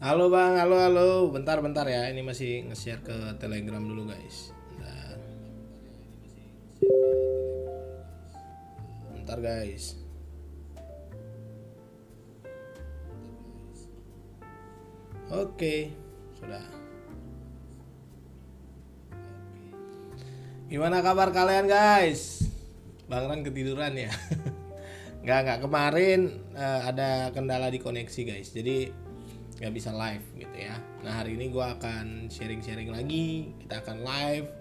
Halo bang, halo halo. Bentar ya, ini masih nge-share ke Telegram dulu guys. Bentar, bentar guys. Oke, sudah. Gimana kabar kalian guys? Bang Ran ketiduran ya? Nggak kemarin ada kendala di koneksi guys. Jadi nggak bisa live gitu ya. Nah hari ini gue akan sharing-sharing lagi. Kita akan live.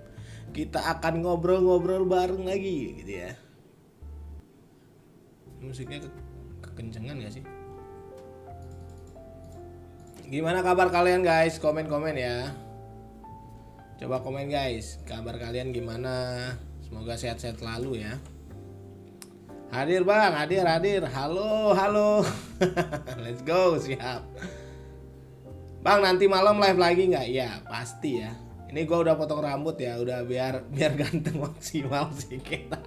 Kita akan ngobrol-ngobrol bareng lagi gitu ya. Musiknya kekencengan gak sih? Gimana kabar kalian guys? Komen-komen ya. Coba komen guys, kabar kalian gimana? Semoga sehat-sehat selalu ya. Hadir bang, hadir. Halo, halo. Let's go, siap. Bang nanti malam live lagi nggak? Ya pasti ya. Ini gue udah potong rambut ya, udah biar ganteng maksimal sih kita.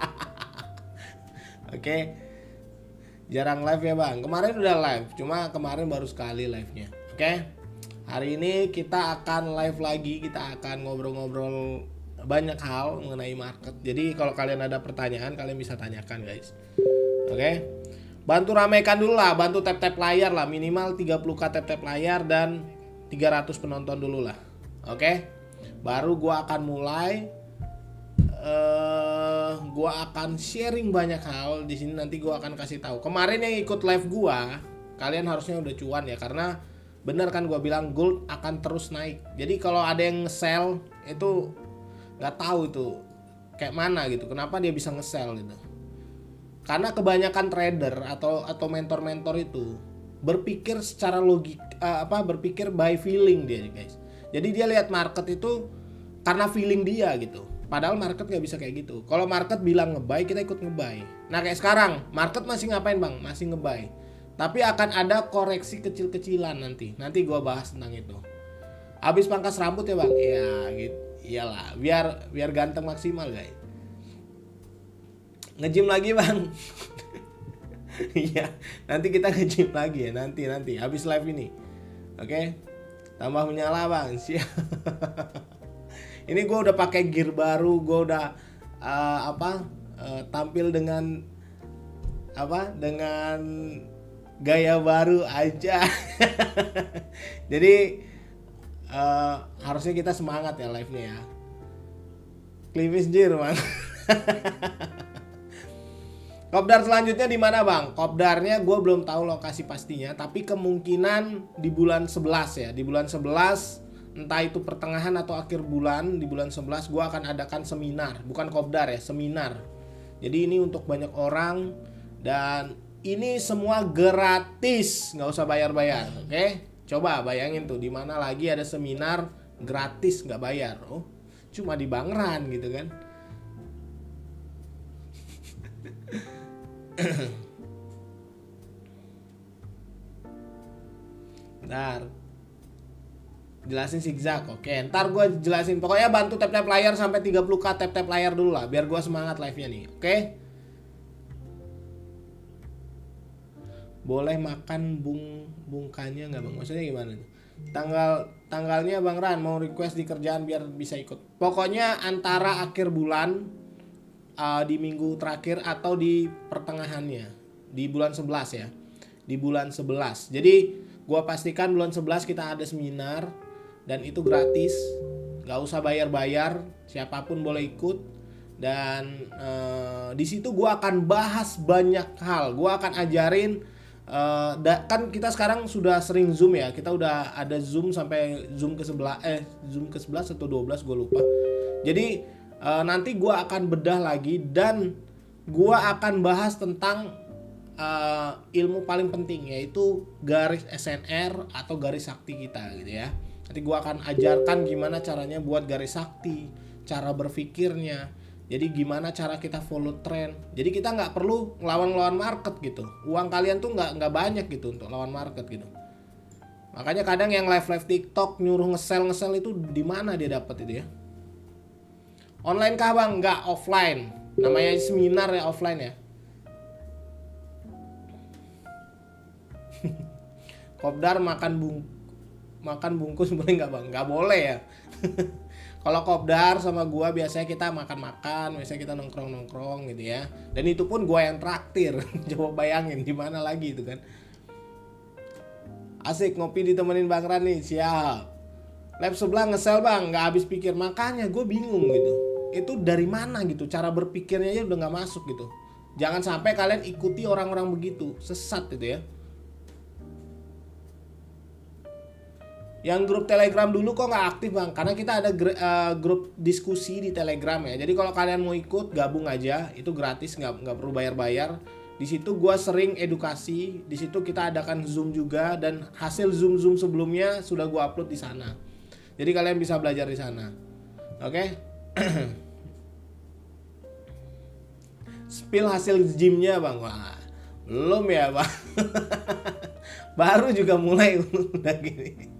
Oke, jarang live ya bang. Kemarin udah live, cuma kemarin baru sekali live-nya. Oke, hari ini kita akan live lagi, kita akan ngobrol-ngobrol banyak hal mengenai market. Jadi kalau kalian ada pertanyaan, kalian bisa tanyakan guys. Oke, bantu ramaikan dulu lah, bantu tap-tap layar lah, minimal 30k tap-tap layar dan 300 penonton dulu lah. Oke, baru gua akan mulai. Gua akan sharing banyak hal di sini, nanti gua akan kasih tahu. Kemarin yang ikut live gua, kalian harusnya udah cuan ya, karena bener kan gua bilang gold akan terus naik. Jadi kalau ada yang sell itu nggak tahu itu kayak mana gitu, kenapa dia bisa nge-sell gitu. Karena kebanyakan trader atau mentor-mentor itu berpikir secara logik, berpikir by feeling dia guys. Jadi dia lihat market itu karena feeling dia gitu. Padahal market nggak bisa kayak gitu. Kalau market bilang nge-buy, kita ikut nge-buy. Nah kayak sekarang, market masih ngapain bang? Masih nge-buy. Tapi akan ada koreksi kecil-kecilan nanti. Nanti gua bahas tentang itu. Habis pangkas rambut ya bang? Ya gitu. Iyalah, biar ganteng maksimal guys. Nge-gym lagi bang. Iya, nanti kita nge-gym lagi ya. Nanti habis live ini. Oke. Tambah menyala bang. Siap. Ini gue udah pakai gear baru, gue udah tampil dengan dengan gaya baru aja. Jadi harusnya kita semangat ya live-nya ya. Klimis jir man. Kopdar selanjutnya di mana bang? Kopdarnya gue belum tahu lokasi pastinya, tapi kemungkinan di bulan 11 ya. Di bulan 11, entah itu pertengahan atau akhir bulan, di bulan 11 gue akan adakan seminar. Bukan kopdar ya, seminar. Jadi ini untuk banyak orang dan ini semua gratis, nggak usah bayar-bayar. Oke? Coba bayangin tuh, di mana lagi ada seminar gratis nggak bayar? Oh, cuma di Bangran gitu kan? Ntar jelasin zigzag. Oke, ntar gue jelasin. Pokoknya bantu tap-tap layar sampai 30k tap-tap layar dulu lah, biar gue semangat live-nya nih. Oke? Boleh makan bungkanya nggak bang? Maksudnya gimana tuh? Tanggalnya bang Ran mau request di kerjaan biar bisa ikut. Pokoknya antara akhir bulan, di minggu terakhir atau di pertengahannya, di bulan 11 ya, di bulan 11. Jadi gua pastikan bulan 11 kita ada seminar dan itu gratis, nggak usah bayar-bayar, siapapun boleh ikut. Dan di situ gua akan bahas banyak hal, gua akan ajarin. Kan kita sekarang sudah sering zoom ya, kita udah ada zoom sampai zoom ke 11 zoom ke 11 atau 12 gue lupa. Jadi nanti gue akan bedah lagi dan gue akan bahas tentang ilmu paling penting, yaitu garis SNR atau garis sakti kita gitu ya. Nanti gue akan ajarkan gimana caranya buat garis sakti, cara berpikirnya. Jadi gimana cara kita follow trend. Jadi kita nggak perlu ngelawan market gitu. Uang kalian tuh nggak banyak gitu untuk lawan market gitu. Makanya kadang yang live TikTok nyuruh ngesel itu di mana dia dapat itu ya? Online kah bang? Nggak, offline. Namanya seminar ya, offline ya. Kopdar makan makan bungkus boleh nggak bang? Nggak boleh ya. Kalau kopdar sama gua biasanya kita makan-makan, biasanya kita nongkrong-nongkrong gitu ya. Dan itu pun gua yang traktir. Coba bayangin di mana lagi itu kan. Asik ngopi ditemenin Bang Ran nih, siap. Lab sebelah ngesel bang, nggak habis pikir, makanya gue bingung gitu. Itu dari mana gitu, cara berpikirnya aja udah nggak masuk gitu. Jangan sampai kalian ikuti orang-orang begitu, sesat gitu ya. Yang grup Telegram dulu kok nggak aktif bang? Karena kita ada grup diskusi di Telegram ya. Jadi kalau kalian mau ikut gabung aja, itu gratis, nggak perlu bayar-bayar. Di situ gue sering edukasi, di situ kita adakan Zoom juga, dan hasil Zoom sebelumnya sudah gue upload di sana. Jadi kalian bisa belajar di sana. Oke? Spill hasil gymnya bang. Wah, belum ya bang. Baru juga mulai udah gini.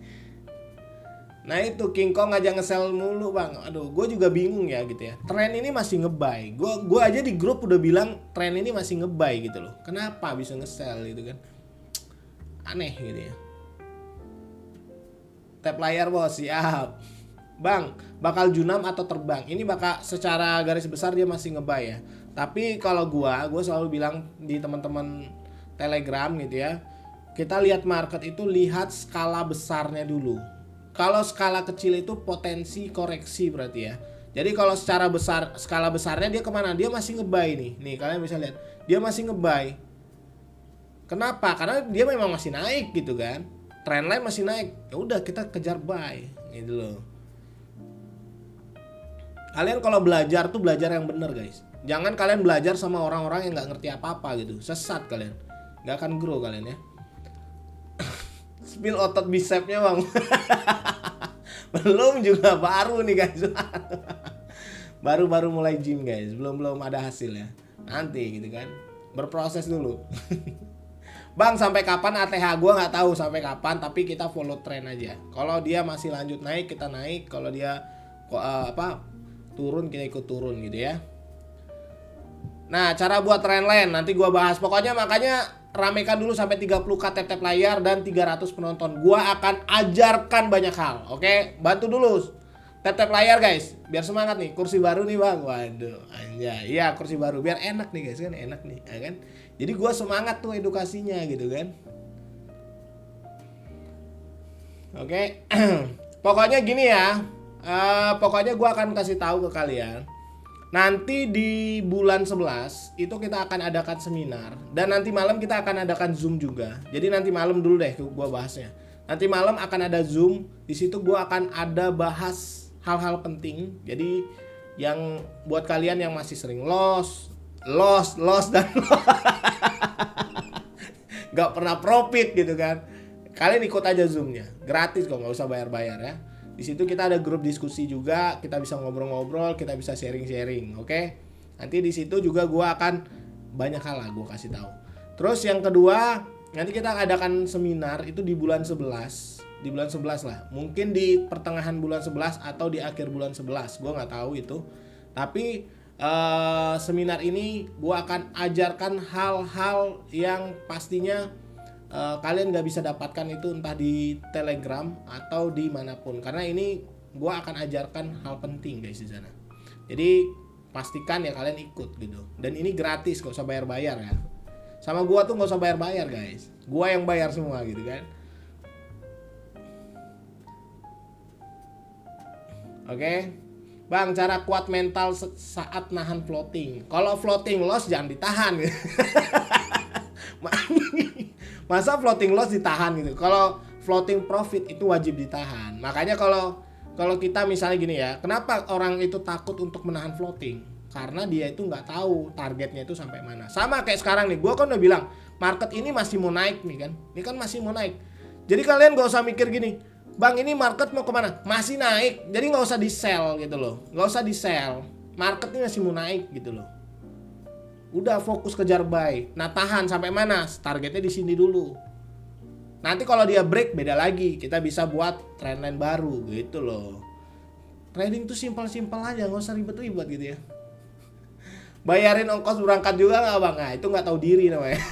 Nah itu King Kong aja ngesel mulu bang. Aduh, gue juga bingung ya gitu ya. Tren ini masih nge-buy. Gue aja di grup udah bilang tren ini masih nge-buy gitu loh. Kenapa bisa ngesel gitu kan? Aneh gitu ya. Tap layar bos, siap. Bang, bakal junam atau terbang? Ini bakal secara garis besar dia masih nge-buy ya. Tapi kalau gue selalu bilang di teman-teman Telegram gitu ya. Kita lihat market itu lihat skala besarnya dulu. Kalau skala kecil itu potensi koreksi berarti ya. Jadi kalau secara besar, skala besarnya dia kemana? Dia masih nge-buy nih. Nih kalian bisa lihat, dia masih nge-buy. Kenapa? Karena dia memang masih naik gitu kan. Trendline masih naik. Ya udah kita kejar buy gitu loh. Kalian kalau belajar tuh belajar yang bener guys. Jangan kalian belajar sama orang-orang yang nggak ngerti apa-apa gitu. Sesat kalian. Nggak akan grow kalian ya. Spill otot bicepnya bang. Belum juga, baru nih guys. Baru mulai gym guys, belum ada hasilnya. Nanti gitu kan, berproses dulu. Bang sampai kapan ATH? Gue nggak tahu sampai kapan, tapi kita follow trend aja. Kalau dia masih lanjut naik kita naik, kalau dia turun kita ikut turun gitu ya. Nah cara buat trendline nanti gue bahas. Pokoknya makanya ramekan dulu sampai 30k tap layar dan 300 penonton. Gua akan ajarkan banyak hal. Oke, bantu dulu tap layar guys, biar semangat nih. Kursi baru nih bang, waduh, anjay. Iya kursi baru, biar enak nih guys kan, enak nih, ya kan. Jadi gua semangat tuh edukasinya gitu kan. Oke, pokoknya gini ya. Pokoknya gua akan kasih tahu ke kalian. Nanti di bulan 11 itu kita akan adakan seminar, dan nanti malam kita akan adakan Zoom juga. Jadi nanti malam dulu deh gua bahasnya. Nanti malam akan ada Zoom, di situ gua akan ada bahas hal-hal penting. Jadi yang buat kalian yang masih sering loss dan nggak pernah profit gitu kan. Kalian ikut aja Zoomnya, gratis kok, nggak usah bayar-bayar ya. Di situ kita ada grup diskusi juga, kita bisa ngobrol-ngobrol, kita bisa sharing-sharing, oke? Nanti di situ juga gue akan banyak hal lah gue kasih tahu. Terus yang kedua, nanti kita adakan seminar itu di bulan 11 lah. Mungkin di pertengahan bulan 11 atau di akhir bulan 11, gue nggak tahu itu. Tapi seminar ini gue akan ajarkan hal-hal yang pastinya kalian gak bisa dapatkan itu entah di Telegram atau dimanapun, karena ini gue akan ajarkan hal penting guys di sana. Jadi pastikan ya kalian ikut gitu, dan ini gratis, gak usah bayar-bayar ya. Sama gue tuh gak usah bayar-bayar guys, gue yang bayar semua gitu kan. Oke. Bang, cara kuat mental saat nahan floating. Kalau floating loss jangan ditahan gitu. Masa floating loss ditahan gitu? Kalau floating profit itu wajib ditahan. Makanya kalau kita misalnya gini ya, kenapa orang itu takut untuk menahan floating? Karena dia itu nggak tahu targetnya itu sampai mana. Sama kayak sekarang nih, gue kan udah bilang market ini masih mau naik nih kan. Ini kan masih mau naik. Jadi kalian gak usah mikir gini, bang ini market mau kemana? Masih naik, jadi nggak usah di sell gitu loh. Nggak usah di sell. Market ini masih mau naik gitu loh. Udah fokus kejar buy. Nah tahan sampai mana? Targetnya di sini dulu. Nanti kalau dia break beda lagi. Kita bisa buat trendline baru gitu loh. Trading tuh simpel-simpel aja, nggak usah ribet-ribet gitu ya. Bayarin ongkos berangkat juga nggak bang? Nah itu nggak tahu diri namanya.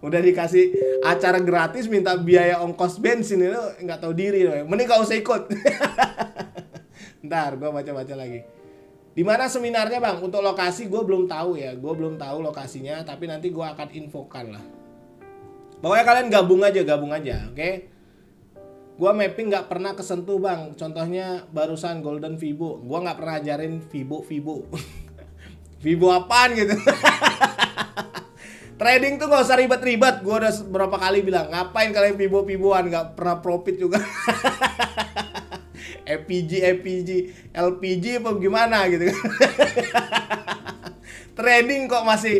Udah dikasih acara gratis minta biaya ongkos bensin itu nggak tahu diri loh. Mending gak usah ikut. Ntar gue baca-baca lagi. Di mana seminarnya bang? Untuk lokasi gue belum tahu ya. Gue belum tahu lokasinya, tapi nanti gue akan infokan lah. Pokoknya kalian gabung aja, oke? Gua mapping nggak pernah kesentuh bang. Contohnya barusan Golden Vibo. Gua nggak pernah ajarin Vibo. Vibo apaan gitu. Trading tuh nggak usah ribet-ribet. Gua udah berapa kali bilang, ngapain kalian Vibo-Viboan, nggak pernah profit juga. FPG, LPG apa gimana gitu. Trading kok masih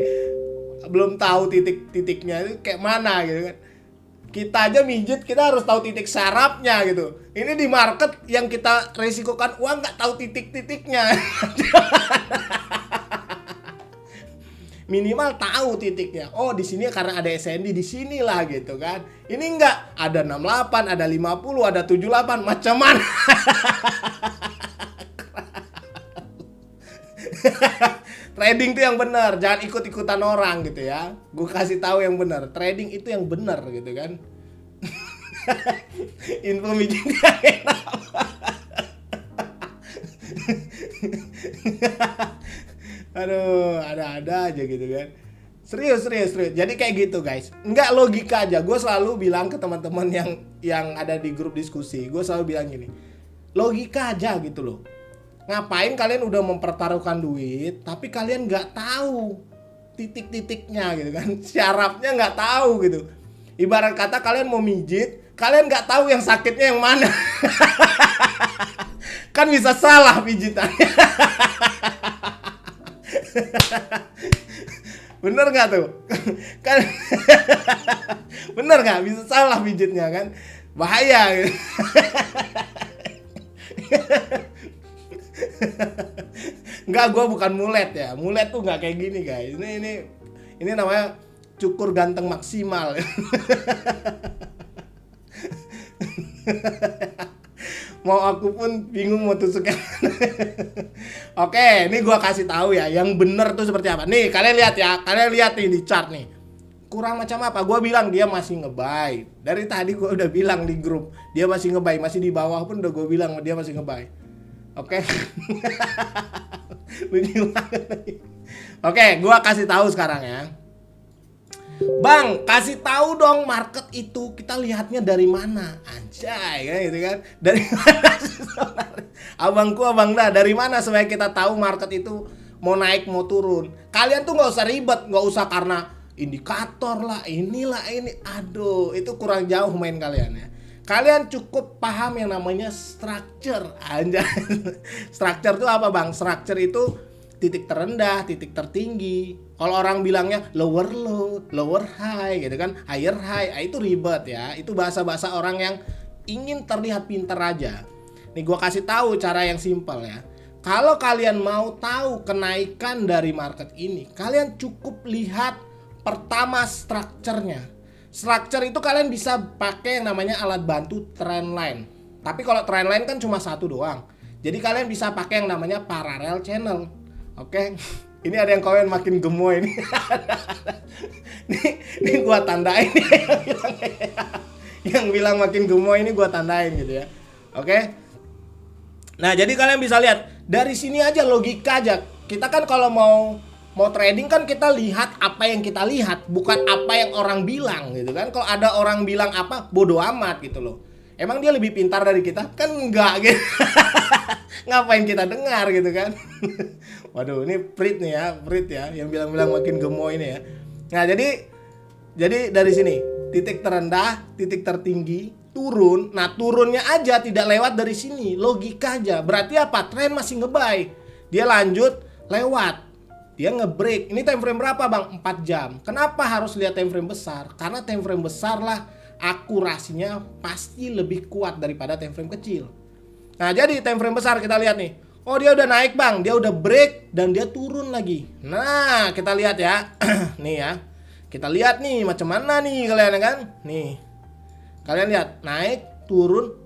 belum tahu titik-titiknya itu kayak mana gitu kan. Kita aja mijit, kita harus tahu titik sarafnya gitu. Ini di market yang kita resikokan uang nggak tahu titik-titiknya. Minimal tahu titiknya. Oh, di sini karena ada SND di sinilah gitu kan. Ini enggak, ada 68, ada 50, ada 78, macam mana? Trading tuh yang benar, jangan ikut-ikutan orang gitu ya. Gue kasih tahu yang benar. Trading itu yang benar gitu kan. Info mijitnya enak. Aduh, ada-ada aja gitu kan. Serius. Jadi kayak gitu guys. Enggak logika aja. Gue selalu bilang ke teman-teman yang ada di grup diskusi. Gue selalu bilang gini. Logika aja gitu loh. Ngapain kalian udah mempertaruhkan duit, tapi kalian nggak tahu titik-titiknya gitu kan, syarafnya nggak tahu gitu. Ibarat kata kalian mau mijit, kalian nggak tahu yang sakitnya yang mana. Kan bisa salah pijitannya. Bener nggak tuh? Kan bener nggak, bisa salah pijitnya kan, bahaya gitu. Enggak, gue bukan mulet ya. Mulet tuh nggak kayak gini guys. Ini namanya cukur ganteng maksimal. Mau aku pun bingung mau tusuknya. Oke, ini gue kasih tahu ya. Yang bener tuh seperti apa. Nih kalian lihat ya. Kalian lihat nih di chart nih. Kurang macam apa? Gue bilang dia masih nge-buy. Dari tadi gue udah bilang di grup dia masih nge-buy. Masih di bawah pun udah gue bilang dia masih nge-buy. Oke. Lucu banget. Oke, gua kasih tahu sekarang ya. Bang, kasih tahu dong market itu kita lihatnya dari mana? Anjay, kan gitu kan. Dari mana sebenarnya? Abang dah, dari mana supaya kita tahu market itu mau naik mau turun? Kalian tuh nggak usah ribet, nggak usah karena indikator lah, inilah ini. Aduh, itu kurang jauh main kalian ya. Kalian cukup paham yang namanya structure. Anjay. Structure itu apa bang? Structure itu titik terendah, titik tertinggi. Kalau orang bilangnya lower low, lower high gitu kan, higher high, itu ribet ya. Itu bahasa-bahasa orang yang ingin terlihat pintar aja. Nih gua kasih tahu cara yang simpel ya. Kalau kalian mau tahu kenaikan dari market ini, kalian cukup lihat pertama structure-nya. Structure itu kalian bisa pakai yang namanya alat bantu trendline. Tapi kalau trendline kan cuma satu doang. Jadi kalian bisa pakai yang namanya parallel channel. Oke. Ini ada yang komen makin gemoy ini. Ini gua tandain yang bilang makin gemoy ini gua tandain gitu ya. Oke. Nah, jadi kalian bisa lihat dari sini aja logika aja. Kita kan kalau mau trading kan kita lihat apa yang kita lihat, bukan apa yang orang bilang gitu kan. Kalau ada orang bilang apa, bodo amat gitu loh. Emang dia lebih pintar dari kita? Kan enggak gitu. Ngapain kita dengar gitu kan. Waduh, ini Prit nih ya, Prit ya, yang bilang-bilang makin gemoy ini ya. Nah, jadi dari sini, titik terendah, titik tertinggi, turun. Nah, turunnya aja tidak lewat dari sini, logika aja. Berarti apa? Tren masih nge-buy. Dia lanjut lewat. Dia nge-break. Ini time frame berapa bang? 4 jam. Kenapa harus lihat time frame besar? Karena time frame besar lah akurasinya pasti lebih kuat daripada time frame kecil. Nah, jadi time frame besar kita lihat nih. Oh, dia udah naik bang, dia udah break dan dia turun lagi. Nah, kita lihat ya. Nih ya. Kita lihat nih macam mana nih kalian kan? Nih. Kalian lihat, naik, turun,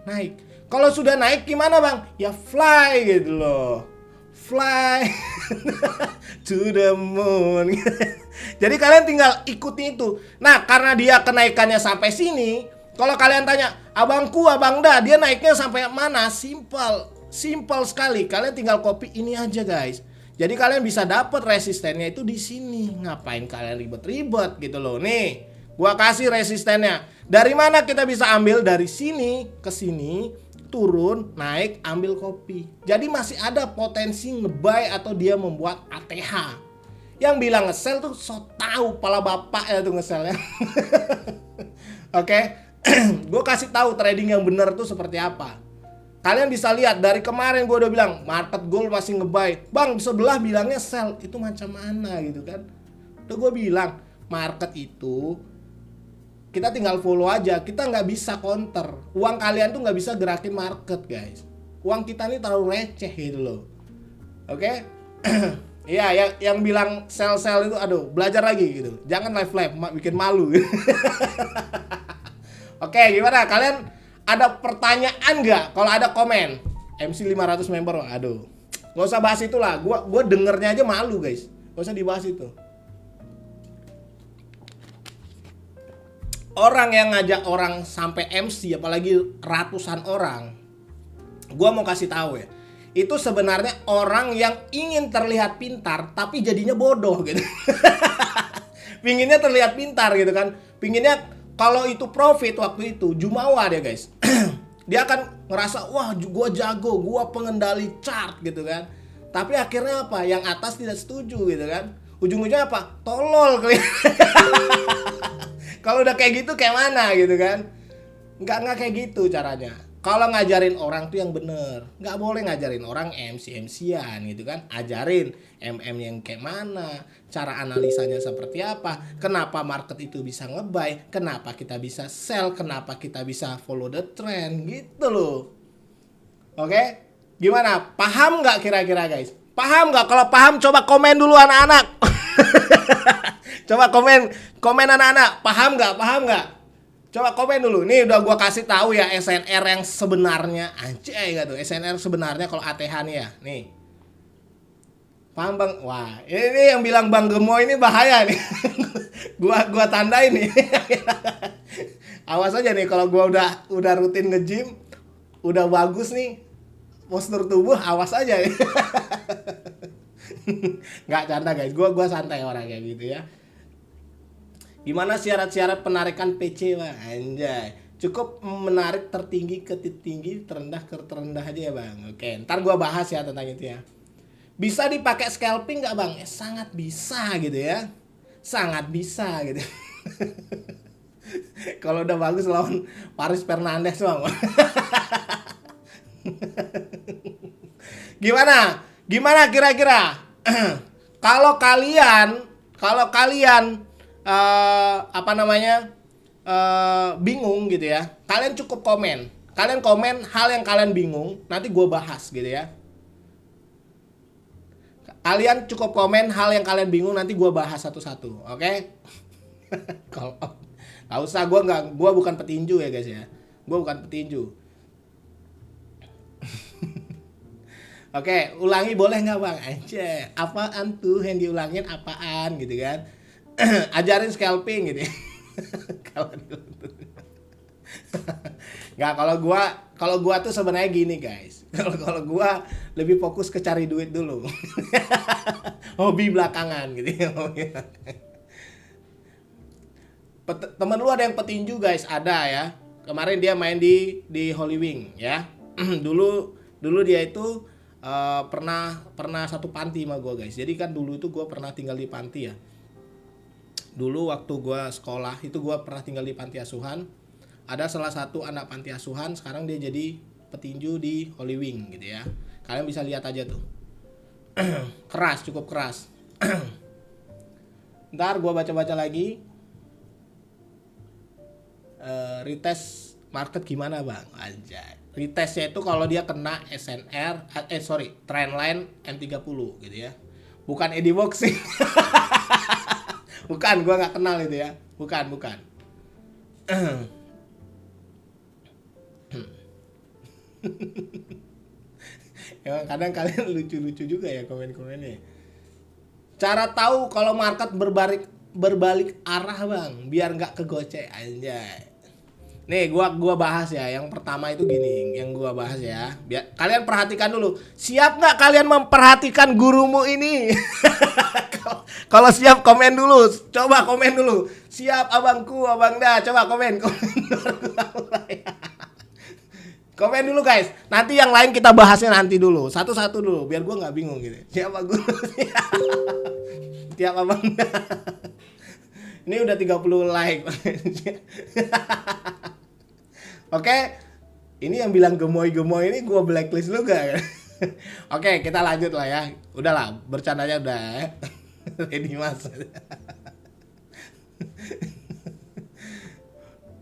naik. Kalau sudah naik gimana bang? Ya fly gitu loh. fly to the moon. Jadi kalian tinggal ikuti itu. Nah, karena dia kenaikannya sampai sini, kalau kalian tanya, abangku, abangda, dia naiknya sampai mana? Simple sekali. Kalian tinggal copy ini aja, guys. Jadi kalian bisa dapat resistennya itu di sini. Ngapain kalian ribet-ribet gitu loh. Nih, gua kasih resistennya. Dari mana kita bisa ambil? Dari sini ke sini, turun, naik, ambil copy. Jadi masih ada potensi nge-buy atau dia membuat ATH. Yang bilang nge-sell tuh so tahu pala bapak ya tuh nge-sell ya. Oke. Gue kasih tahu trading yang benar tuh seperti apa. Kalian bisa lihat dari kemarin gue udah bilang market gold masih nge-buy. Bang, sebelah bilangnya sell. Itu macam mana gitu kan. Udah gue bilang market itu kita tinggal follow aja. Kita nggak bisa counter. Uang kalian tuh nggak bisa gerakin market, guys. Uang kita ini terlalu receh gitu loh. Oke. Iya, yang bilang sell itu aduh, belajar lagi gitu. Jangan live bikin malu. Oke, gimana? Kalian ada pertanyaan nggak? Kalau ada komen. MC 500 member, aduh. Nggak usah bahas itulah. Gua dengernya aja malu, guys. Nggak usah dibahas itu. Orang yang ngajak orang sampai MC, apalagi ratusan orang, gua mau kasih tahu ya. Itu sebenarnya orang yang ingin terlihat pintar tapi jadinya bodoh gitu. Pinginnya terlihat pintar gitu kan. Pinginnya kalau itu profit waktu itu jumawa dia, guys. Dia akan ngerasa wah gua jago, gua pengendali chart gitu kan. Tapi akhirnya apa? Yang atas tidak setuju gitu kan. Ujung-ujungnya apa? Tolol kali. Kalau udah kayak gitu kayak mana gitu kan. Nggak kayak gitu caranya. Kalau ngajarin orang tuh yang bener. Nggak boleh ngajarin orang MC-MC-an gitu kan. Ajarin MM yang kayak mana, cara analisanya seperti apa, kenapa market itu bisa nge-buy, kenapa kita bisa sell, kenapa kita bisa follow the trend gitu loh. Oke? Gimana? Paham nggak kira-kira, guys? Paham nggak? Kalau paham coba komen dulu anak-anak. Coba komen anak-anak. Paham nggak? Paham nggak? Coba komen dulu. Nih udah gua kasih tahu ya SNR yang sebenarnya. Anjay gitu. SNR sebenarnya kalau ATH nih ya. Nih. Paham Bang? Wah, ini yang bilang Bang Gemo ini bahaya nih. gua tandain nih. Awas aja nih kalau gua udah rutin nge-gym, udah bagus nih postur tubuh, awas aja nih. Nggak canda guys. Gua santai orangnya gitu ya. Gimana syarat-syarat penarikan PC, Bang? Anjay. Cukup menarik tertinggi ke tinggi, terendah ke terendah aja ya, Bang. Oke, ntar gua bahas ya tentang itu ya. Bisa dipakai scalping nggak, Bang? Sangat bisa gitu ya. Sangat bisa gitu. Kalau udah bagus lawan Paris Fernandes, Bang. Gimana kira-kira? Kalau kalian bingung gitu ya, kalian cukup komen. Kalian komen hal yang kalian bingung, nanti gue bahas gitu ya. Kalian cukup komen hal yang kalian bingung, nanti gue bahas satu-satu, oke? Kalau nggak usah, gue bukan petinju ya guys ya. Gue bukan petinju. Oke, ulangi boleh nggak Bang? Anjay, apaan tuh yang diulangin apaan gitu kan? Ajarin scalping gitu. Nggak, kalau gua tuh sebenarnya gini guys. Kalau gua lebih fokus ke cari duit dulu. Hobi belakangan gitu. Temen lu ada yang petinju guys, ada ya. Kemarin dia main di Holy Wing ya. dulu dia itu pernah satu panti sama gua guys. Jadi kan dulu itu gua pernah tinggal di panti ya. Dulu waktu gue sekolah itu gue pernah tinggal di panti asuhan. Ada salah satu anak panti asuhan, sekarang dia jadi petinju di Holy Wing gitu ya. Kalian bisa lihat aja tuh. Keras, cukup keras. Ntar gue baca-baca lagi. Retest market gimana Bang? Anjay. Retestnya itu kalau dia kena trendline M30 gitu ya. Bukan Eddie Boxing. Bukan, gue nggak kenal itu ya. Bukan. Emang kadang kalian lucu-lucu juga ya komen-komennya. Cara tahu kalau market berbalik arah bang, biar nggak kegocek anjay. Nih gua bahas ya. Yang pertama itu gini, yang gua bahas ya. Biar kalian perhatikan dulu. Siap nggak kalian memperhatikan gurumu ini? Kalau siap komen dulu. Coba komen dulu. Siap abangku, abangda. Coba komen. Komen dulu guys. Nanti yang lain kita bahasnya nanti dulu. Satu-satu dulu biar gua nggak bingung gitu. Siapa guru? Siap abangda. Ini udah 30 like. Oke, ini yang bilang gemoy-gemoy ini gue blacklist lu gak? Oke, kita lanjut lah ya. Udahlah, bercandanya udah. Ready mas.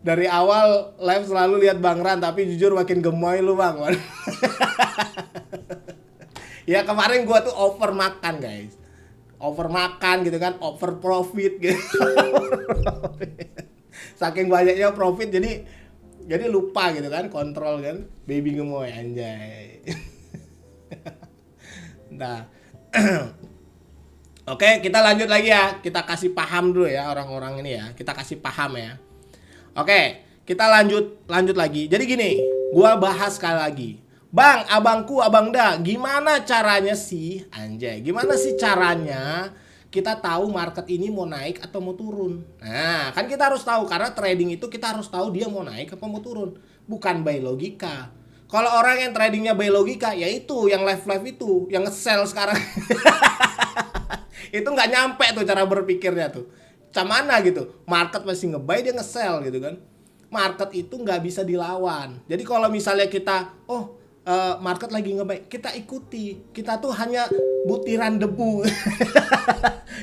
Dari awal live selalu lihat Bang Ran, tapi jujur makin gemoy lu bang. Ya kemarin gue tuh over makan guys. Over makan gitu kan, over profit gitu. Saking banyaknya profit jadi lupa gitu kan, kontrol kan, baby gemoy anjay. Nah, oke kita lanjut lagi ya, kita kasih paham dulu ya orang-orang ini ya, kita kasih paham ya. Oke, kita lanjut lagi. Jadi gini, gua bahas sekali lagi, bang, abangku, abangda, gimana caranya sih, anjay, gimana sih caranya kita tahu market ini mau naik atau mau turun. Nah, kan kita harus tahu karena trading itu kita harus tahu dia mau naik atau mau turun, bukan by logika. Kalau orang yang tradingnya by logika, yaitu yang live itu, yang nge-sell sekarang. Itu nggak nyampe tuh cara berpikirnya tuh. Mana gitu, market masih nge-buy dia nge-sell gitu kan. Market itu nggak bisa dilawan. Jadi kalau misalnya kita, market lagi nge-buy, kita ikuti. Kita tuh hanya butiran debu.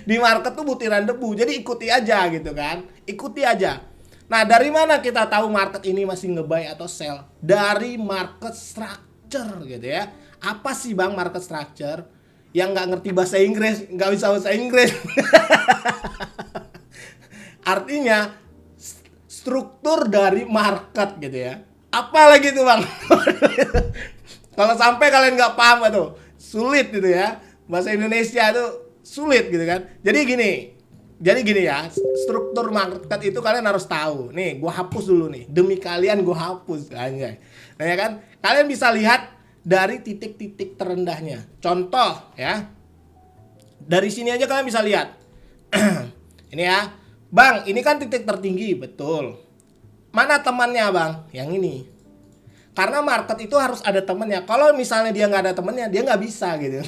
Di market tuh butiran debu. Jadi ikuti aja gitu kan. Ikuti aja. Nah, dari mana kita tahu market ini masih nge-buy atau sell? Dari market structure gitu ya. Apa sih bang market structure? Yang nggak ngerti bahasa Inggris, nggak bisa bahasa Inggris. Artinya struktur dari market gitu ya. Apa lagi tuh bang? Kalau sampai kalian nggak paham tuh, sulit gitu ya. Bahasa Indonesia tuh sulit gitu kan. Jadi gini ya, struktur market itu kalian harus tahu. Nih, gua hapus dulu nih. Demi kalian gua hapus anjay. Nah ya kan, kalian bisa lihat dari titik-titik terendahnya. Contoh ya. Dari sini aja kalian bisa lihat. Ini ya. Bang, ini kan titik tertinggi, betul. Mana temannya bang? Yang ini. Karena market itu harus ada temennya. Kalau misalnya dia nggak ada temennya, dia nggak bisa gitu.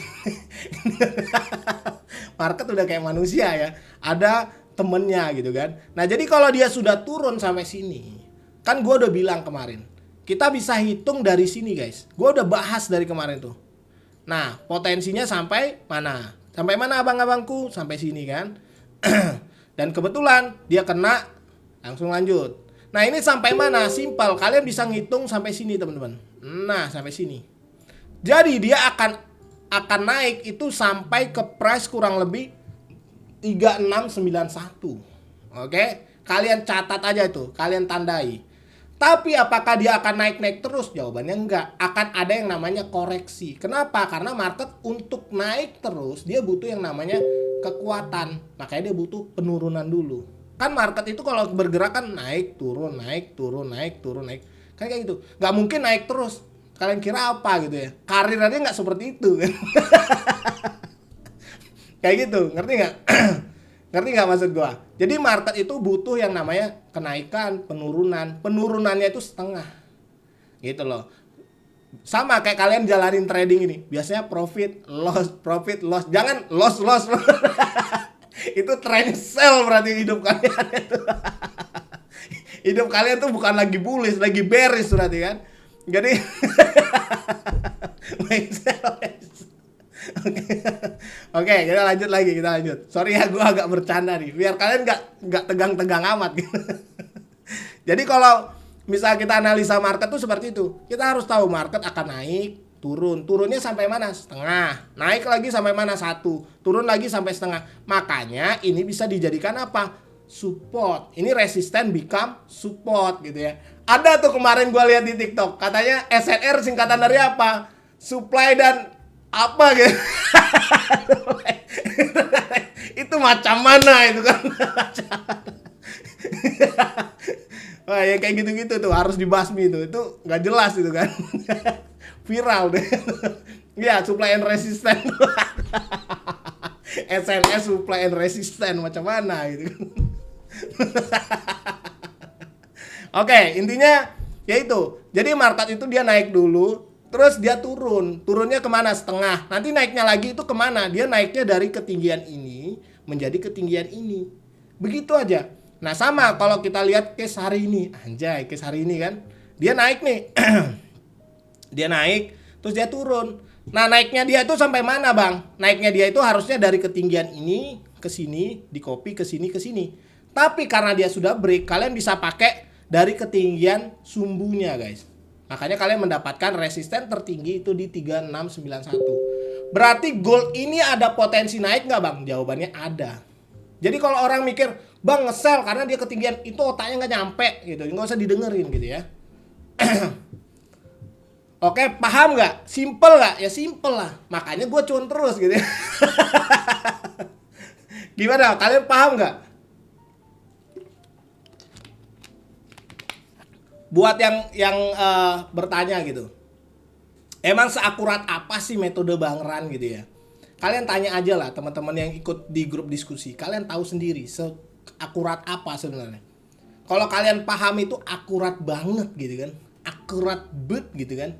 Market udah kayak manusia ya, ada temennya gitu kan. Nah jadi kalau dia sudah turun sampai sini, kan gue udah bilang kemarin, kita bisa hitung dari sini guys. Gue udah bahas dari kemarin tuh. Nah potensinya sampai mana? Sampai mana abang-abangku? Sampai sini kan. Dan kebetulan dia kena, langsung lanjut. Nah ini sampai mana? Simpel, kalian bisa ngitung sampai sini teman-teman. Nah sampai sini. Jadi dia akan naik itu sampai ke price kurang lebih 3691. Oke, kalian catat aja itu, kalian tandai. Tapi apakah dia akan naik terus? Jawabannya enggak. Akan ada yang namanya koreksi. Kenapa? Karena market untuk naik terus dia butuh yang namanya kekuatan. Makanya dia butuh penurunan dulu. Kan market itu kalau bergerak kan naik turun naik turun naik turun naik, kan kayak gitu. Nggak mungkin naik terus. Kalian kira apa gitu ya? Karir aja nggak seperti itu kan. Kayak gitu, ngerti nggak? Ngerti nggak maksud gua? Jadi market itu butuh yang namanya kenaikan, penurunan. Penurunannya itu setengah, gitu loh. Sama kayak kalian jalanin trading ini, biasanya profit loss. Jangan loss. Itu trend sell berarti hidup kalian itu. Hidup kalian tuh bukan lagi bullish, lagi bearish berarti kan. Jadi Oke, kita lanjut lagi, Sorry ya, gue agak bercanda nih, biar kalian nggak tegang-tegang amat gitu. Jadi kalau misal kita analisa market tuh seperti itu, kita harus tahu market akan naik, turunnya sampai mana? Setengah. Naik lagi sampai mana? 1. Turun lagi sampai setengah. Makanya ini bisa dijadikan apa? Support. Ini resisten become support gitu ya. Ada tuh kemarin gue lihat di TikTok, katanya SNR singkatan dari apa? supply dan apa gitu. Itu macam mana itu kan. Wah, ya kayak gitu-gitu tuh harus dibasmi itu nggak jelas itu kan. Viral deh. Ya, supply and resistant. SNS supply and resistant macam mana gitu. Oke, intinya ya itu. Jadi market itu dia naik dulu, terus dia turun. Turunnya kemana? Setengah. Nanti naiknya lagi itu kemana? Dia naiknya dari ketinggian ini menjadi ketinggian ini. Begitu aja. Nah sama kalau kita lihat case hari ini. Anjay, case hari ini kan. Dia naik nih. Dia naik, terus dia turun. Nah naiknya dia itu sampai mana bang? Naiknya dia itu harusnya dari ketinggian ini ke sini, di copy ke sini ke sini. Tapi karena dia sudah break, kalian bisa pakai dari ketinggian sumbunya guys. Makanya kalian mendapatkan resisten tertinggi itu di 3691. Berarti gold ini ada potensi naik nggak bang? Jawabannya ada. Jadi kalau orang mikir, bang nge-sell karena dia ketinggian, itu otaknya nggak nyampe gitu. Nggak usah didengerin gitu ya. Oke, paham nggak? Simple nggak? Ya simple lah. Makanya gue cuan terus gitu ya. Gimana? Kalian paham nggak? Buat yang bertanya gitu, emang seakurat apa sih metode Bang Ran gitu ya? Kalian tanya aja lah teman-teman yang ikut di grup diskusi. Kalian tahu sendiri seakurat apa sebenarnya. Kalau kalian paham itu akurat banget gitu kan, akurat bet gitu kan.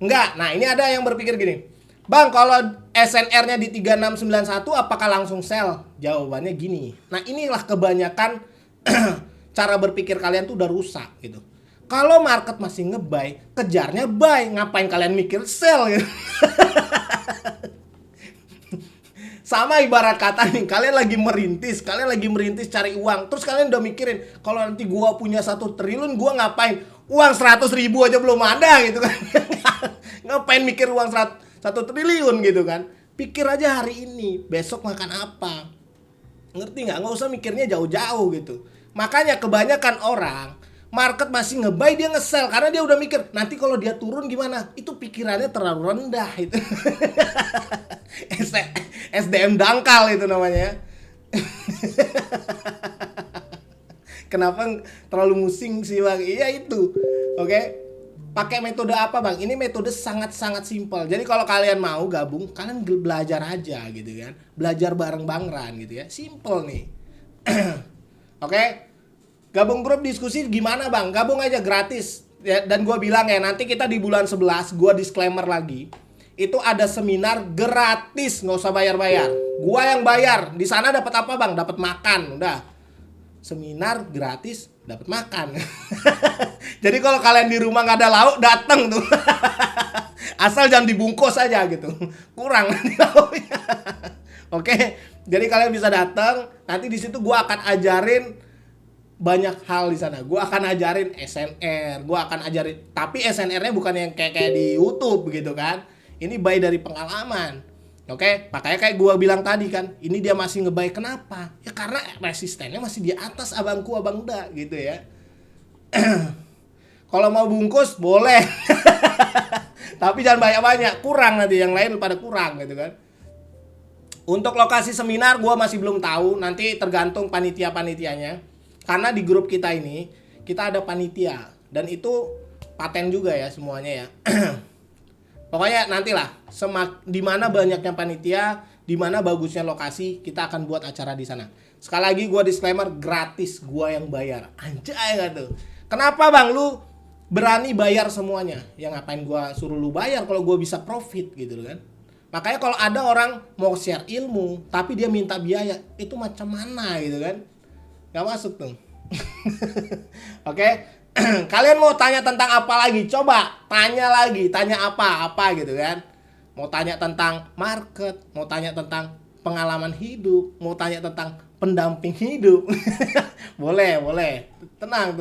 Enggak, nah ini ada yang berpikir gini, Bang kalau SNR-nya di 3691 apakah langsung sell? Jawabannya gini. Nah inilah kebanyakan cara berpikir kalian tuh udah rusak gitu. Kalau market masih nge-buy, kejarnya buy. Ngapain kalian mikir sell gitu. Sama ibarat kata nih, kalian lagi merintis cari uang. Terus kalian udah mikirin, kalau nanti gua punya 1 triliun, gua ngapain? Uang 100.000 aja belum ada gitu kan. Ngapain mikir uang 1 triliun gitu kan. Pikir aja hari ini, besok makan apa. Ngerti nggak? Nggak usah mikirnya jauh-jauh gitu. Makanya kebanyakan orang market masih nge-buy, dia nge-sell karena dia udah mikir nanti kalau dia turun gimana. Itu pikirannya terlalu rendah itu. SDM dangkal itu namanya. Kenapa terlalu musing sih bang? Iya itu. Oke. Pakai metode apa bang? Ini metode sangat-sangat simpel. Jadi kalau kalian mau gabung, kalian belajar aja gitu kan. Belajar bareng Bang Ran gitu ya. Simple nih. Oke. Gabung grup diskusi gimana bang? Gabung aja gratis ya, dan gue bilang ya nanti kita di bulan 11 gue disclaimer lagi. Itu ada seminar gratis, nggak usah bayar-bayar. Gue yang bayar. Di sana dapat apa bang? Dapat makan, udah. Seminar gratis, dapat makan. Jadi kalau kalian di rumah nggak ada lauk, datang tuh. Asal jangan dibungkus aja gitu. Kurang nanti lauknya. Oke, jadi kalian bisa datang. Nanti di situ gue akan ajarin banyak hal di sana. Gue akan ajarin SNR, gue akan ajarin, tapi SNR-nya bukan yang kayak di YouTube gitu kan. Ini buy dari pengalaman. Oke, makanya kayak gue bilang tadi kan, ini dia masih nge-buy. Kenapa? Ya karena resistennya masih di atas abangku abangda gitu ya. Kalau mau bungkus boleh. Tapi jangan banyak-banyak, kurang nanti yang lain pada kurang gitu kan. Untuk lokasi seminar gue masih belum tahu, nanti tergantung panitia-panitianya. Karena di grup kita ini, kita ada panitia. Dan itu paten juga ya semuanya ya. Pokoknya nantilah, di mana banyaknya panitia, di mana bagusnya lokasi, kita akan buat acara di sana. Sekali lagi gue disclaimer, gratis, gue yang bayar. Anjay gak tuh? Kenapa bang lu berani bayar semuanya? Ya ngapain gue suruh lu bayar kalau gue bisa profit gitu kan? Makanya kalau ada orang mau share ilmu, tapi dia minta biaya, itu macam mana gitu kan? Gak masuk tuh. Oke. Kalian mau tanya tentang apa lagi? Coba tanya lagi. Tanya apa gitu kan. Mau tanya tentang market, mau tanya tentang pengalaman hidup, mau tanya tentang pendamping hidup. Boleh. Tenang.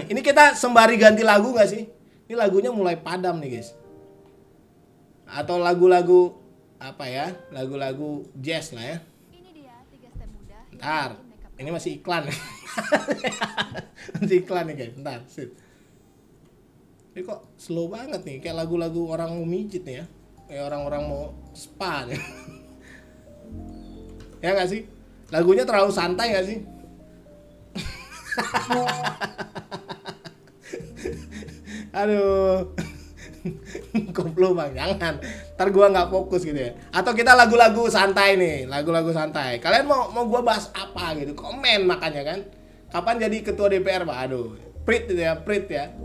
Ini kita sembari ganti lagu gak sih? Ini lagunya mulai padam nih guys. Atau lagu-lagu apa ya? Lagu-lagu jazz lah ya. Ini dia 3 step mudah. Ntar, ini masih iklan. Masih iklan nih guys, ntar. Sit. Ini kok slow banget nih, kayak lagu-lagu orang mau mijit nih ya. Kayak orang-orang mau spa nih. Ya nggak sih? Lagunya terlalu santai nggak sih? Aduh. Koplo bang, jangan. Ntar gua nggak fokus gitu ya. Atau kita lagu-lagu santai nih, lagu-lagu santai. Kalian mau gua bahas apa gitu? Komen makanya kan. Kapan jadi ketua DPR pak? Aduh, prit gitu ya, prit ya.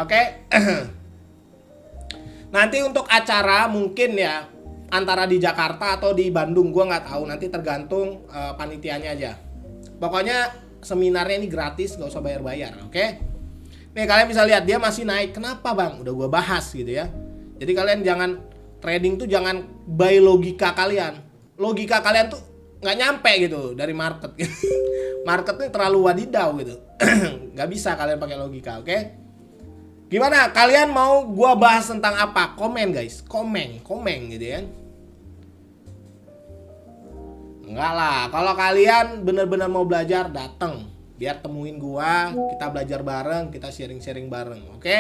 Oke. Nanti untuk acara mungkin ya antara di Jakarta atau di Bandung, gua nggak tahu. Nanti tergantung panitianya aja. Pokoknya seminarnya ini gratis, nggak usah bayar-bayar, oke? Nih kalian bisa lihat dia masih naik. Kenapa bang? Udah gua bahas gitu ya. Jadi kalian jangan trading tuh jangan by logika kalian. Logika kalian tuh nggak nyampe gitu dari market. Marketnya terlalu wadidaw gitu. Nggak bisa kalian pakai logika, oke? Gimana? Kalian mau gua bahas tentang apa? Komen guys, komen gitu ya. Enggak lah. Kalau kalian bener-bener mau belajar, datang. Biar temuin gua, kita belajar bareng, kita sharing-sharing bareng, oke?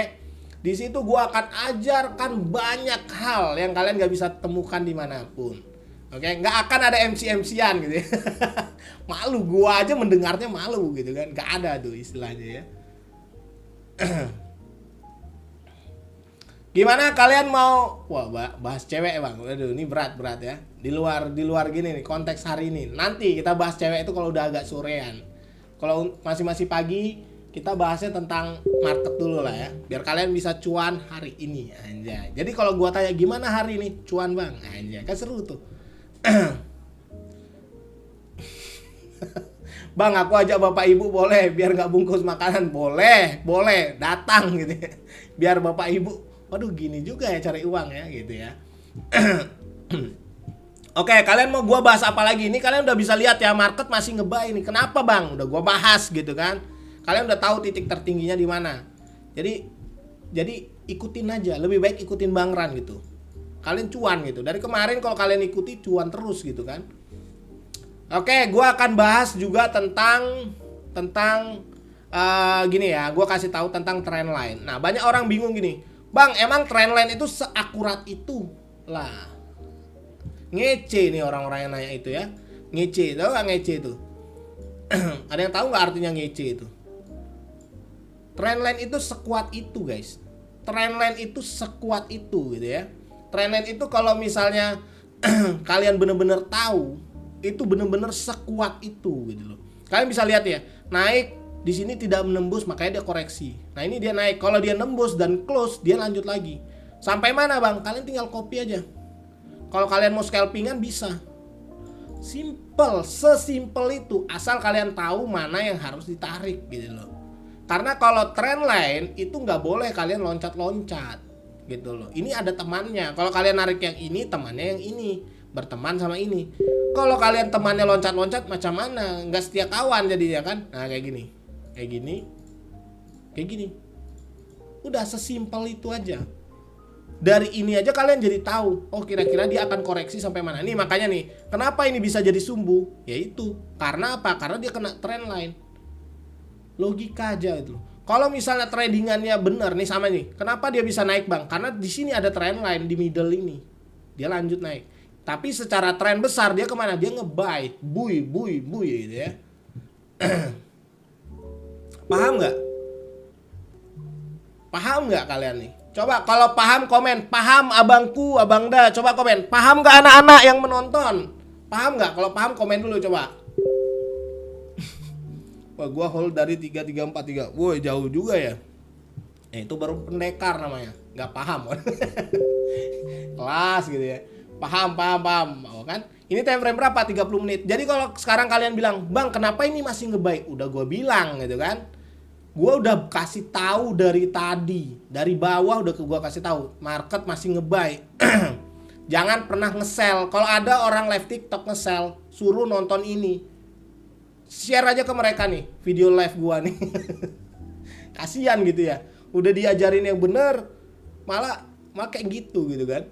Di situ gua akan ajarkan banyak hal yang kalian gak bisa temukan dimanapun, oke? Nggak akan ada MC-MC-an gitu ya. Malu, gua aja mendengarnya malu gitu kan, gak ada tuh istilahnya ya. Gimana kalian mau bahas cewek bang? Waduh, ini berat ya. Di luar gini nih konteks hari ini. Nanti kita bahas cewek itu kalau udah agak sorean. Kalau masih pagi, kita bahasnya tentang market dulu lah ya. Biar kalian bisa cuan hari ini, anjay. Jadi kalau gua tanya gimana hari ini, cuan bang, anjay. Kan seru tuh. Bang, aku ajak bapak ibu boleh, biar nggak bungkus makanan, boleh, datang gitu ya. Biar bapak ibu, waduh gini juga ya cari uang ya, gitu ya. Oke, kalian mau gua bahas apa lagi? Ini kalian udah bisa lihat ya, market masih nge-buy nih. Kenapa bang? Udah gua bahas gitu kan. Kalian udah tahu titik tertingginya di mana. Jadi ikutin aja. Lebih baik ikutin Bang Ran gitu. Kalian cuan gitu. Dari kemarin kalau kalian ikuti cuan terus gitu kan. Oke, gua akan bahas juga tentang gini ya. Gua kasih tahu tentang trendline. Nah, banyak orang bingung gini. Bang, emang trendline itu seakurat itu? Lah. Ngece nih orang-orang yang nanya itu ya. Ngece, tahu gak ngece itu? Ada yang tahu gak artinya ngece itu? Trendline itu sekuat itu guys. Trendline itu sekuat itu gitu ya. Trendline itu kalau misalnya kalian bener-bener tahu, itu bener-bener sekuat itu gitu loh. Kalian bisa lihat ya, naik di sini tidak menembus makanya dia koreksi. Nah ini dia naik, kalau dia nembus dan close dia lanjut lagi. Sampai mana bang? Kalian tinggal copy aja. Kalau kalian mau scalpingan bisa. Simple, sesimpel itu. Asal kalian tahu mana yang harus ditarik gitu loh. Karena kalau trendline itu nggak boleh kalian loncat-loncat gitu loh. Ini ada temannya. Kalau kalian narik yang ini, temannya yang ini. Berteman sama ini. Kalau kalian temannya loncat-loncat macam mana? Nggak setia kawan jadinya kan. Nah kayak gini. Kayak gini. Udah sesimpel itu aja. Dari ini aja kalian jadi tahu, oh kira-kira dia akan koreksi sampai mana. Nih makanya nih, kenapa ini bisa jadi sumbu? Yaitu karena apa? Karena dia kena trend line. Logika aja itu. Kalau misalnya tradingannya benar nih sama nih, kenapa dia bisa naik bang? Karena di sini ada trend line di middle ini, dia lanjut naik. Tapi secara tren besar dia kemana? Dia nge-buy, buy gitu ya. Paham nggak? Paham nggak kalian nih? Coba kalau paham komen, paham abangku, abangda, coba komen. Paham gak anak-anak yang menonton? Paham gak? Kalau paham komen dulu coba. Wah gua hold dari 3343. Woi jauh juga ya. Itu baru pendekar namanya. Gak paham. Kelas gitu ya. Paham. Oh, kan? Ini time frame berapa? 30 menit. Jadi kalau sekarang kalian bilang, bang kenapa ini masih nge-buy? Udah gua bilang gitu kan. Gua udah kasih tahu dari tadi, dari bawah udah gua kasih tahu, market masih nge-buy. Jangan pernah nge-sell. Kalau ada orang live TikTok nge-sell, suruh nonton ini. Share aja ke mereka nih video live gua nih. Kasihan gitu ya. Udah diajarin yang bener, malah kayak gitu kan.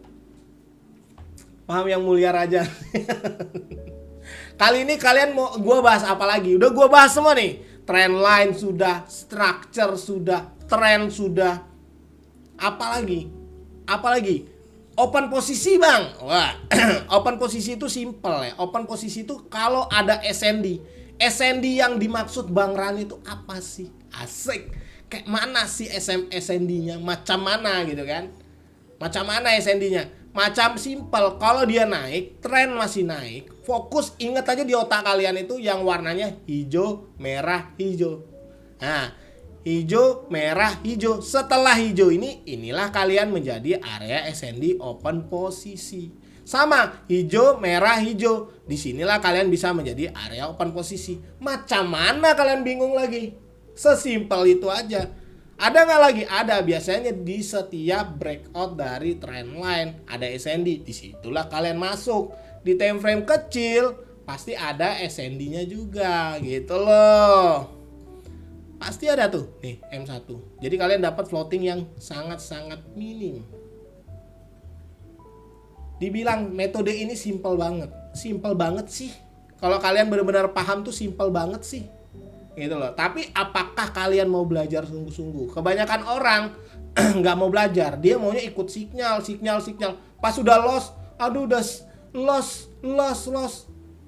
Paham yang mulia raja. Kali ini kalian mau gua bahas apa lagi? Udah gua bahas semua nih. trendline sudah, structure sudah, trend sudah. Apalagi? Open posisi bang. Wah, open posisi itu simple ya. Open posisi itu kalau ada SND. SND yang dimaksud Bang Ran itu apa sih? Asik. Kayak mana sih SND-nya? Macam mana gitu kan? Macam mana SND-nya? Macam simple. Kalau dia naik, tren masih naik. Fokus, ingat aja di otak kalian itu yang warnanya hijau, merah, hijau. Nah, hijau, merah, hijau. Setelah hijau inilah kalian menjadi area SND open posisi. Sama, hijau, merah, hijau. Disinilah kalian bisa menjadi area open posisi. Macam mana kalian bingung lagi? Sesimpel itu aja. Ada nggak lagi? Ada. Biasanya di setiap breakout dari trendline ada SND. Disitulah kalian masuk. Di time frame kecil pasti ada SND-nya juga gitu loh. Pasti ada tuh nih M1. Jadi kalian dapat floating yang sangat-sangat minim. Dibilang metode ini simple banget. Simple banget sih. Kalau kalian benar-benar paham tuh simple banget sih. Gitu loh. Tapi apakah kalian mau belajar sungguh-sungguh? Kebanyakan orang nggak mau belajar. Dia maunya ikut signal. Pas udah loss, aduh udah loss.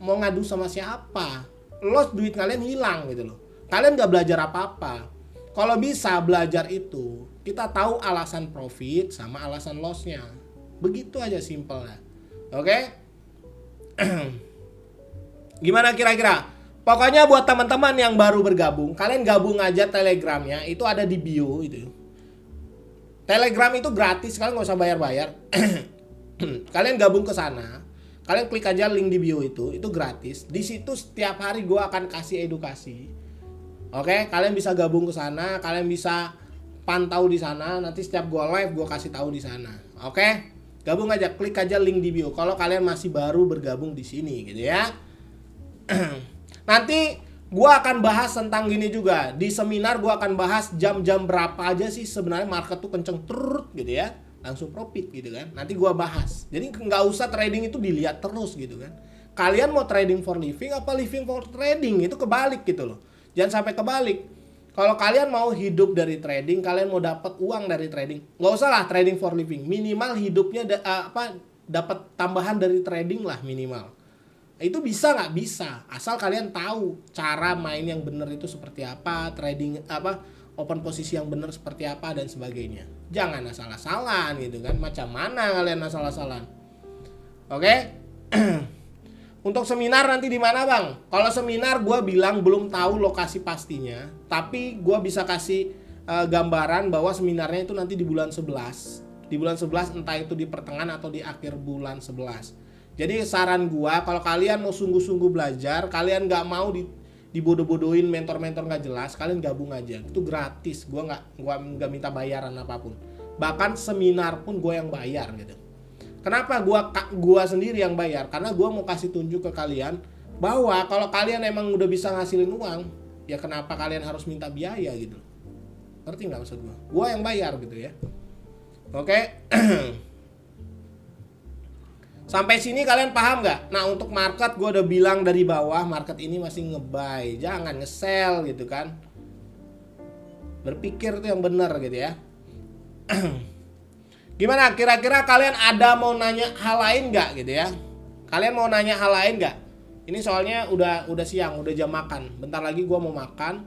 Mau ngadu sama siapa? Loss, duit kalian hilang gitu loh. Kalian nggak belajar apa-apa. Kalau bisa belajar itu, kita tahu alasan profit sama alasan lossnya. Begitu aja simple lah. Oke? Gimana kira-kira? Pokoknya buat teman-teman yang baru bergabung, kalian gabung aja Telegramnya, itu ada di bio itu. Telegram itu gratis, kalian nggak usah bayar-bayar. Kalian gabung ke sana, kalian klik aja link di bio itu gratis. Di situ setiap hari gue akan kasih edukasi. Oke, kalian bisa gabung ke sana, kalian bisa pantau di sana. Nanti setiap gue live gue kasih tahu di sana. Oke, gabung aja, klik aja link di bio. Kalau kalian masih baru bergabung di sini, gitu ya. Nanti gue akan bahas tentang gini juga. Di seminar gue akan bahas jam-jam berapa aja sih sebenarnya market tuh kenceng terus gitu ya. Langsung profit gitu kan. Nanti gue bahas. Jadi nggak usah trading itu dilihat terus gitu kan. Kalian mau trading for living apa living for trading? Itu kebalik gitu loh. Jangan sampai kebalik. Kalau kalian mau hidup dari trading, kalian mau dapat uang dari trading, nggak usah lah trading for living. Minimal hidupnya dapat tambahan dari trading lah minimal. Itu bisa nggak? Bisa, asal kalian tahu cara main yang benar itu seperti apa, trading open posisi yang benar seperti apa dan sebagainya. Jangan asal-asalan gitu kan. Macam mana kalian asal-asalan? Oke? Untuk seminar nanti di mana bang? Kalau seminar gue bilang belum tahu lokasi pastinya, tapi gue bisa kasih gambaran bahwa seminarnya itu nanti di bulan 11. Di bulan 11 entah itu di pertengahan atau di akhir bulan 11. Jadi saran gua kalau kalian mau sungguh-sungguh belajar, kalian nggak mau dibodoh-bodohin mentor-mentor nggak jelas, kalian gabung aja. Itu gratis. Gua nggak minta bayaran apapun. Bahkan seminar pun gua yang bayar gitu. Kenapa gua sendiri yang bayar? Karena gua mau kasih tunjuk ke kalian bahwa kalau kalian emang udah bisa ngasilin uang, ya kenapa kalian harus minta biaya gitu. Ngerti nggak maksud gua? Gua yang bayar gitu ya. Oke. Sampai sini kalian paham nggak? Nah untuk market gue udah bilang dari bawah, market ini masih nge-buy, jangan nge-sell gitu kan. Berpikir tuh yang benar gitu ya. Gimana kira-kira kalian ada mau nanya hal lain nggak gitu ya? Kalian mau nanya hal lain nggak? Ini soalnya udah siang, udah jam makan. Bentar lagi gue mau makan.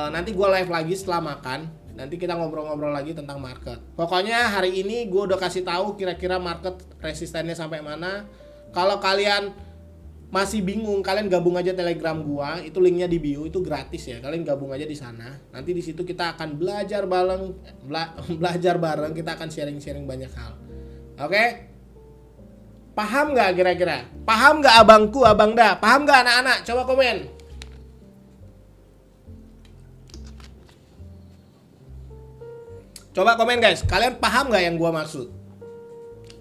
Nanti gue live lagi setelah makan. Nanti kita ngobrol-ngobrol lagi tentang market. Pokoknya hari ini gue udah kasih tahu kira-kira market resistennya sampai mana. Kalau kalian masih bingung, kalian gabung aja Telegram gue. Itu linknya di bio, itu gratis ya. Kalian gabung aja di sana. Nanti di situ kita akan belajar bareng. Kita akan sharing-sharing banyak hal. Oke? Paham nggak kira-kira? Paham nggak abangku, abangda? Paham nggak anak-anak? Coba komen. Coba komen guys, kalian paham gak yang gua maksud?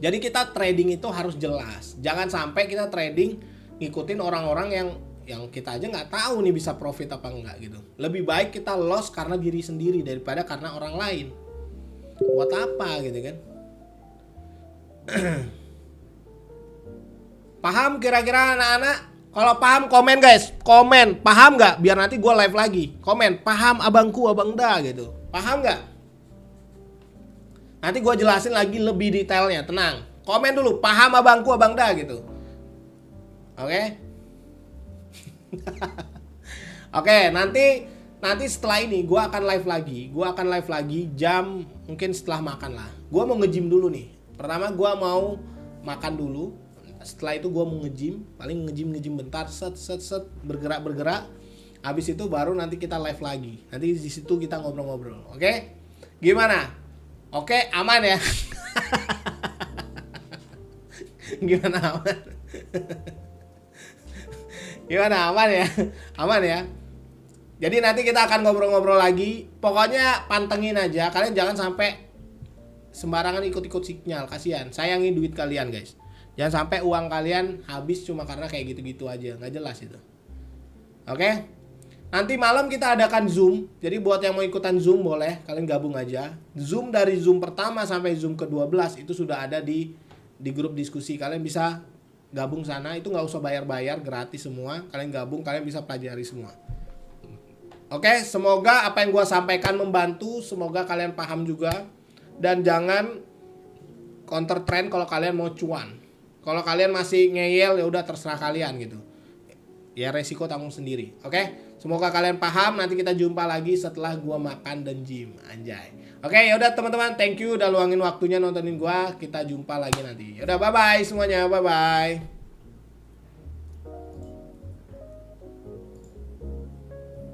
Jadi kita trading itu harus jelas. Jangan sampai kita trading ngikutin orang-orang yang kita aja nggak tahu nih bisa profit apa enggak gitu. Lebih baik kita loss karena diri sendiri daripada karena orang lain. Buat apa gitu kan? Paham kira-kira anak-anak? Kalau paham komen guys, komen. Paham nggak? Biar nanti gue live lagi. Komen, paham abangku, abang da gitu. Paham nggak? Nanti gue jelasin lagi lebih detailnya. Tenang. Komen dulu, paham abangku, abang da gitu. Oke? Oke, nanti setelah ini gue akan live lagi. Gue akan live lagi jam mungkin setelah makan lah. Gue mau nge-gym dulu nih. Pertama gue mau makan dulu. Setelah itu gue mau nge-gym, paling nge-gym bentar, set, bergerak. Habis itu baru nanti kita live lagi. Nanti di situ kita ngobrol-ngobrol. Oke? Gimana? Oke, aman ya? Gimana aman? Gimana aman ya? Aman ya? Jadi nanti kita akan ngobrol-ngobrol lagi. Pokoknya pantengin aja. Kalian jangan sampai sembarangan ikut-ikut sinyal. Kasihan. Sayangin duit kalian guys. Jangan sampai uang kalian habis cuma karena kayak gitu-gitu aja. Nggak jelas itu. Oke? Nanti malam kita adakan Zoom. Jadi buat yang mau ikutan Zoom boleh. Kalian gabung aja. Zoom dari Zoom pertama sampai Zoom ke-12 itu sudah ada di grup diskusi. Kalian bisa gabung sana. Itu nggak usah bayar-bayar. Gratis semua. Kalian gabung. Kalian bisa pelajari semua. Oke? Semoga apa yang gue sampaikan membantu. Semoga kalian paham juga. Dan jangan counter trend kalau kalian mau cuan. Kalau kalian masih ngeyel ya udah terserah kalian gitu. Ya resiko tanggung sendiri. Oke? Semoga kalian paham. Nanti kita jumpa lagi setelah gua makan dan gym. Anjay. Oke, ya udah teman-teman, thank you udah luangin waktunya nontonin gua. Kita jumpa lagi nanti. Ya udah bye bye semuanya. Bye bye.